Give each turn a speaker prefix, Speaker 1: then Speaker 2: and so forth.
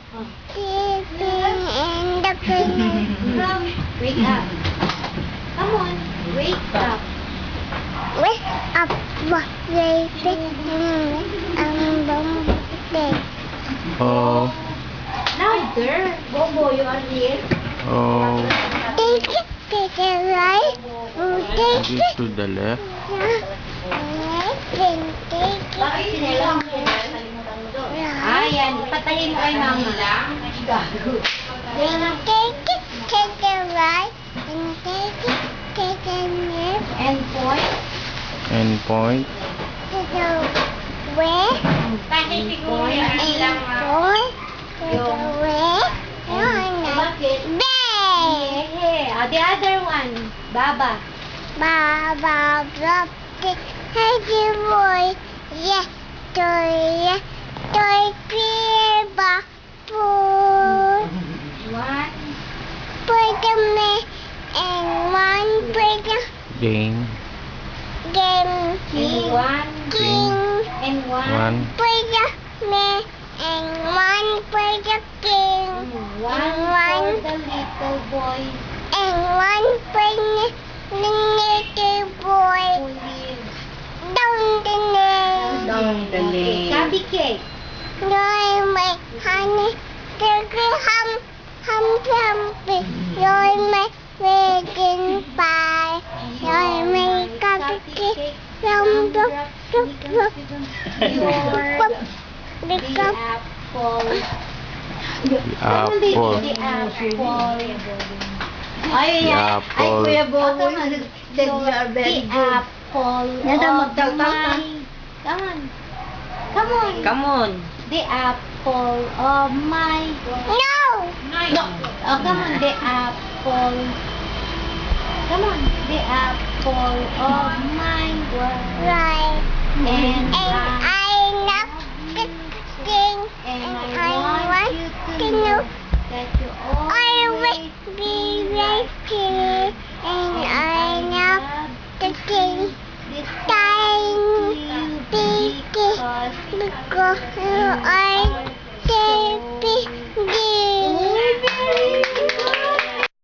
Speaker 1: Sleeping in the corner.
Speaker 2: Wake up. Come on. Wake up.
Speaker 1: Wake up, baby. I'm bumping.
Speaker 3: Oh.
Speaker 2: Louder. Bobo, you are here.
Speaker 3: Oh.
Speaker 1: Take it to the right. Take
Speaker 3: Maybe
Speaker 1: it.
Speaker 3: to the left.
Speaker 1: Then take it.
Speaker 2: Bakit sinilang mo? Kalimutan mo doon. Ayan, ipatayin mo kay mama. Gago.
Speaker 1: Then take it to the right. And take it to the left.
Speaker 2: And point.
Speaker 3: And point.
Speaker 1: To the west.
Speaker 2: And point.
Speaker 1: And point. To the west.
Speaker 2: Bakit?
Speaker 1: Bang!
Speaker 2: Yeah. The other one. Baba.
Speaker 1: Baba, Baba, hey boy, yeah, toy, ba, food,
Speaker 2: One.
Speaker 1: put them and one put them
Speaker 3: Game.
Speaker 1: game,
Speaker 2: And one.
Speaker 1: king,
Speaker 2: And one.
Speaker 3: One.
Speaker 1: put them and one put the king,
Speaker 2: One for the little boy
Speaker 1: and one put the little boy
Speaker 2: who lives
Speaker 1: down the lane.
Speaker 2: down the lane. Cubby cake.
Speaker 1: Rồi mày honey, cái hum rồi mày về kinh bài, rồi mày cắt cái rong rúc đi
Speaker 2: The
Speaker 1: cắt
Speaker 2: apple.
Speaker 3: The apple.
Speaker 2: The apple. Ay,
Speaker 3: The
Speaker 2: ay,
Speaker 3: apple.
Speaker 2: Kuya Bobo. The apple. Come on. Come on.
Speaker 4: Come on.
Speaker 2: The apple of my...
Speaker 1: No!
Speaker 2: No. Oh, come on. The apple. Come on. The apple of my world.
Speaker 1: Right.
Speaker 2: And
Speaker 1: I love the thing
Speaker 2: and
Speaker 1: and
Speaker 2: I want you to know that you
Speaker 1: I
Speaker 2: always
Speaker 1: will be right here and I love the thing.
Speaker 2: this
Speaker 1: Time
Speaker 2: you because
Speaker 1: because I